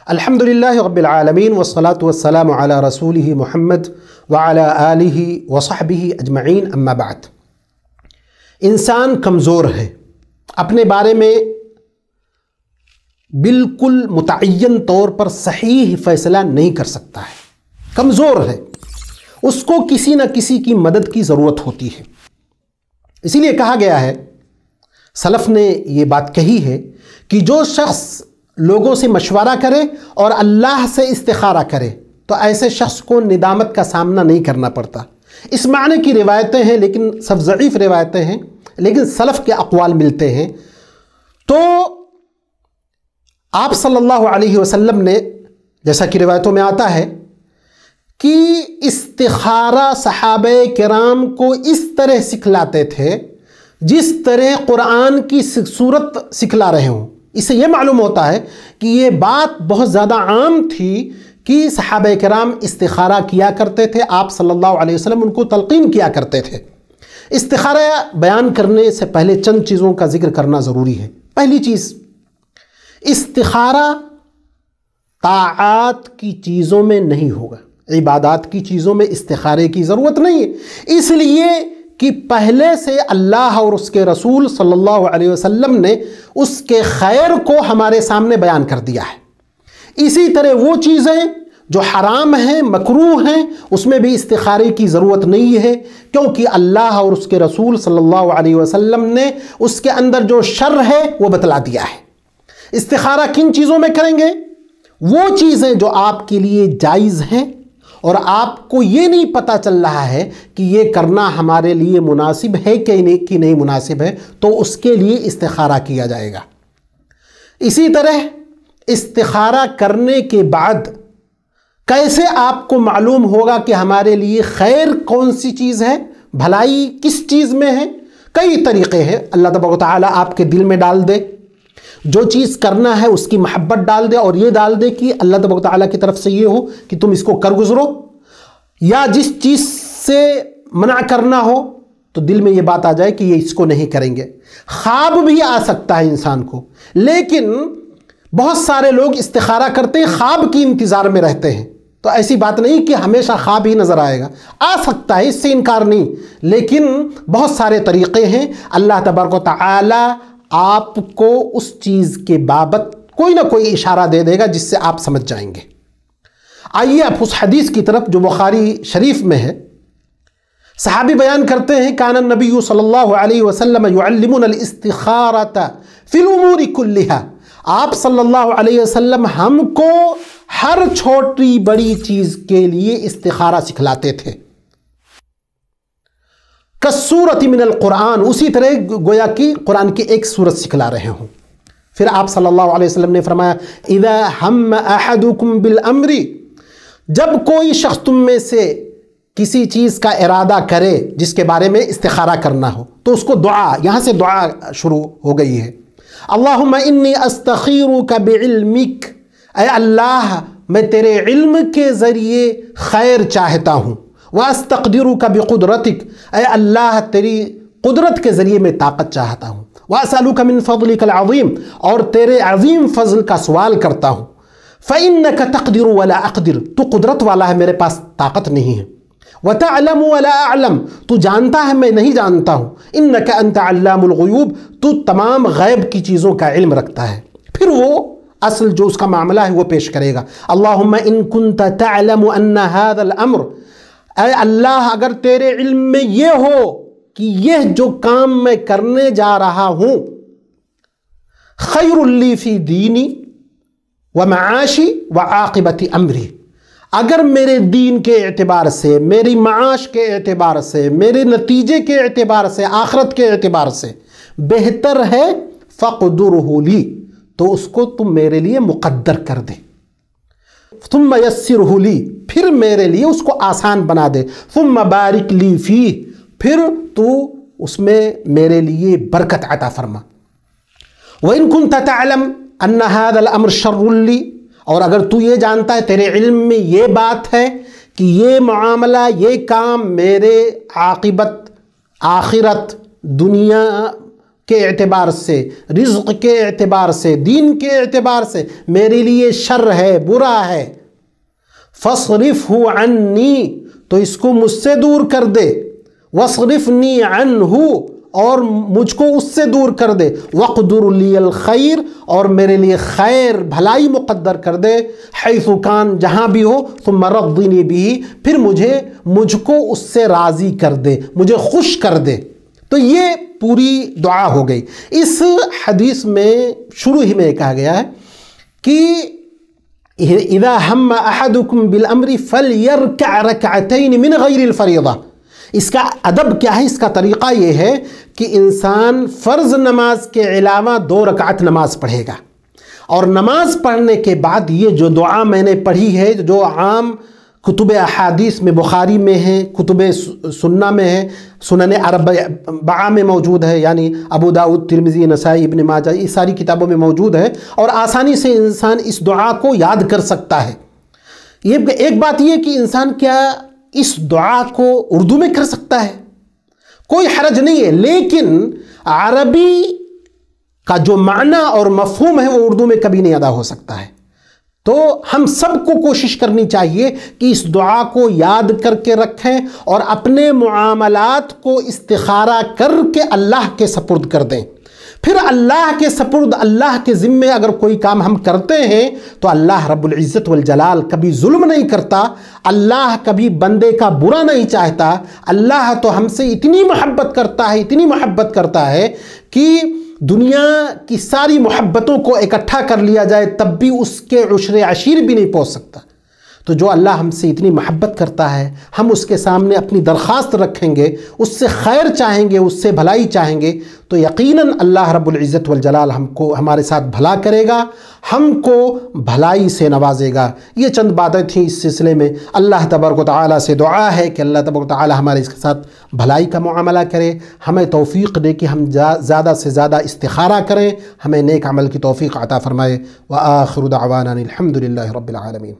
الحمدللہ رب العالمین والصلاة والسلام علی رسولہ محمد وعلی آلہ وصحبہ اجمعین اما بعد۔ انسان کمزور ہے، اپنے بارے میں بالکل متعین طور پر صحیح فیصلہ نہیں کر سکتا ہے، کمزور ہے، اس کو کسی نہ کسی کی مدد کی ضرورت ہوتی ہے۔ اسی لیے کہا گیا ہے، سلف نے یہ بات کہی ہے کہ جو شخص لوگوں سے مشورہ کرے اور اللہ سے استخارہ کرے تو ایسے شخص کو ندامت کا سامنا نہیں کرنا پڑتا۔ اس معنی کی روایتیں ہیں لیکن سب ضعیف روایتیں ہیں، لیکن سلف کے اقوال ملتے ہیں۔ تو آپ صلی اللہ علیہ وسلم نے، جیسا کہ روایتوں میں آتا ہے کہ استخارہ صحابہ کرام کو اس طرح سکھلاتے تھے جس طرح قرآن کی صورت سکھلا رہے ہوں۔ اس سے یہ معلوم ہوتا ہے کہ یہ بات بہت زیادہ عام تھی کہ صحابہ کرام استخارہ کیا کرتے تھے، آپ صلی اللہ علیہ وسلم ان کو تلقین کیا کرتے تھے۔ استخارہ بیان کرنے سے پہلے چند چیزوں کا ذکر کرنا ضروری ہے۔ پہلی چیز، استخارہ طاعات کی چیزوں میں نہیں ہوگا، عبادات کی چیزوں میں استخارے کی ضرورت نہیں ہے، اس لیے کہ پہلے سے اللہ اور اس کے رسول صلی اللہ علیہ وسلم نے اس کے خیر کو ہمارے سامنے بیان کر دیا ہے۔ اسی طرح وہ چیزیں جو حرام ہیں، مکروہ ہیں، اس میں بھی استخارے کی ضرورت نہیں ہے، کیونکہ اللہ اور اس کے رسول صلی اللہ علیہ وسلم نے اس کے اندر جو شر ہے وہ بتلا دیا ہے۔ استخارہ کن چیزوں میں کریں گے؟ وہ چیزیں جو آپ کے لیے جائز ہیں اور آپ کو یہ نہیں پتہ چل رہا ہے کہ یہ کرنا ہمارے لیے مناسب ہے کہ نہیں مناسب ہے، تو اس کے لیے استخارہ کیا جائے گا۔ اسی طرح استخارہ کرنے کے بعد کیسے آپ کو معلوم ہوگا کہ ہمارے لیے خیر کون سی چیز ہے، بھلائی کس چیز میں ہے؟ کئی طریقے ہیں، اللہ تبارک و تعالیٰ آپ کے دل میں ڈال دے، جو چیز کرنا ہے اس کی محبت ڈال دے، اور یہ ڈال دے کہ اللہ تبارک و تعالیٰ کی طرف سے یہ ہو کہ تم اس کو کر گزرو، یا جس چیز سے منع کرنا ہو تو دل میں یہ بات آ جائے کہ یہ اس کو نہیں کریں گے۔ خواب بھی آ سکتا ہے انسان کو، لیکن بہت سارے لوگ استخارہ کرتے ہیں، خواب کی انتظار میں رہتے ہیں۔ تو ایسی بات نہیں کہ ہمیشہ خواب ہی نظر آئے گا، آ سکتا ہے، اس سے انکار نہیں، لیکن بہت سارے طریقے ہیں۔ اللہ تبارک و تعالیٰ آپ کو اس چیز کے بابت کوئی نہ کوئی اشارہ دے دے گا جس سے آپ سمجھ جائیں گے۔ آئیے آپ اس حدیث کی طرف جو بخاری شریف میں ہے۔ صحابی بیان کرتے ہیں، کان النبی صلی اللہ علیہ وسلم یعلمنا الاستخارۃ فی الامور کلھا، آپ صلی اللہ علیہ وسلم ہم کو ہر چھوٹی بڑی چیز کے لیے استخارہ سکھلاتے تھے۔ کالسورۃ من القرآن، اسی طرح گویا کہ قرآن کی ایک سورت سکھلا رہے ہوں۔ پھر آپ صلی اللہ علیہ وسلم نے فرمایا، اذا ہم احدکم بالامر، جب کوئی شخص تم میں سے کسی چیز کا ارادہ کرے جس کے بارے میں استخارہ کرنا ہو، تو اس کو دعا، یہاں سے دعا شروع ہو گئی ہے۔ اللہم انی استخیرک بعلمک، اے اللہ میں تیرے علم کے ذریعے خیر چاہتا ہوں۔ وَأَسْتَقْدِرُكَ بِقُدْرَتِكَ، اے اللہ تیری قدرت کے ذریعے میں طاقت چاہتا ہوں۔ وَأَسْأَلُكَ مِن فَضْلِكَ الْعَظِيمِ، اور تیرے عظیم فضل کا سوال کرتا ہوں۔ فَإِنَّكَ تَقْدِرُ وَلَا أَقْدِرُ، تو قدرت والا ہے، میرے پاس طاقت نہیں ہے۔ وَتَعْلَمُ وَلَا أَعْلَمُ، تو جانتا ہے میں نہیں جانتا ہوں۔ إِنَّكَ أَنْتَ عَلَّامُ الْغُيُوبِ، تو تمام غیب کی چیزوں کا علم رکھتا ہے۔ پھر وہ اصل جو اس کا معاملہ ہے وہ پیش کرے گا۔ اللہم إِن كُنْتَ تَعْلَمُ أَنَّ هَذَا الْأَمْرُ، اے اللہ اگر تیرے علم میں یہ ہو کہ یہ جو کام میں کرنے جا رہا ہوں خیر لی فی دینی ومعاشی وعاقبت امری، اگر میرے دین کے اعتبار سے، میری معاش کے اعتبار سے، میرے نتیجے کے اعتبار سے، آخرت کے اعتبار سے بہتر ہے، فقدرہ لی، تو اس کو تم میرے لیے مقدر کر دے۔ ثم یسرہ لی، پھر میرے لیے اس کو آسان بنا دے۔ ثم بارک لی فیہ، پھر تو اس میں میرے لیے برکت عطا فرما۔ وَإِن كُنْتَ تَعْلَمْ أَنَّ هَذَا الْأَمْرُ شَرٌّ لِّي، اور اگر تو یہ جانتا ہے، تیرے علم میں یہ بات ہے کہ یہ معاملہ، یہ کام میرے عاقبت، آخرت، دنیا کے اعتبار سے، رزق کے اعتبار سے، دین کے اعتبار سے میرے لیے شر ہے، برا ہے، فَاصْرِفْهُ عَنِّي، تو اس کو مجھ سے دور کر دے، وَاصْرِفْنِي عَنْهُ، اور مجھ کو اس سے دور کر دے، وَاقْدُرْ لِي الْخَيْرِ، اور میرے لیے خیر بھلائی مقدر کر دے، حَيْثُ كَانَ، جہاں بھی ہو، ثُمَّ رَضِّنِي بِهِ، پھر مجھ کو اس سے راضی کر دے، مجھے خوش کر دے۔ تو یہ پوری دعا ہو گئی۔ اس حدیث میں شروع ہی میں کہا گیا ہے کہ اذا ہم احدکم بالامر فلیرکع رکعتین من غیر الفریضہ۔ اس کا ادب کیا ہے، اس کا طریقہ یہ ہے کہ انسان فرض نماز کے علاوہ 2 رکعت نماز پڑھے گا، اور نماز پڑھنے کے بعد یہ جو دعا میں نے پڑھی ہے، جو عام کتب احادیث میں، بخاری میں ہے، کتب سنہ میں ہے، سنن اربعہ میں موجود ہے، یعنی ابو داؤد، ترمذی، نسائی، ابن ماجہ، یہ ساری کتابوں میں موجود ہے، اور آسانی سے انسان اس دعا کو یاد کر سکتا ہے۔ یہ ایک بات یہ کہ انسان کیا اس دعا کو اردو میں کر سکتا ہے، کوئی حرج نہیں ہے، لیکن عربی کا جو معنی اور مفہوم ہے وہ اردو میں کبھی نہیں ادا ہو سکتا ہے۔ تو ہم سب کو کوشش کرنی چاہیے کہ اس دعا کو یاد کر کے رکھیں اور اپنے معاملات کو استخارہ کر کے اللہ کے سپرد کر دیں۔ پھر اللہ کے سپرد، اللہ کے ذمے اگر کوئی کام ہم کرتے ہیں تو اللہ رب العزت والجلال کبھی ظلم نہیں کرتا، اللہ کبھی بندے کا برا نہیں چاہتا، اللہ تو ہم سے اتنی محبت کرتا ہے، اتنی محبت کرتا ہے کہ دنیا کی ساری محبتوں کو اکٹھا کر لیا جائے تب بھی اس کے عشر عشیر بھی نہیں پہنچ سکتا۔ تو جو اللہ ہم سے اتنی محبت کرتا ہے، ہم اس کے سامنے اپنی درخواست رکھیں گے، اس سے خیر چاہیں گے، اس سے بھلائی چاہیں گے، تو یقیناً اللہ رب العزت والجلال ہمارے ساتھ بھلا کرے گا، ہم کو بھلائی سے نوازے گا۔ یہ چند باتیں تھیں اس سلسلے میں۔ اللہ تبارک و تعالیٰ سے دعا ہے کہ اللہ تبارک و تعالیٰ ہمارے اس کے ساتھ بھلائی کا معاملہ کرے، ہمیں توفیق دے کہ ہم زیادہ سے زیادہ استخارہ کریں، ہمیں نیک عمل کی توفیق عطا فرمائے۔ وآخر دعوانا الحمد للہ رب العالمین۔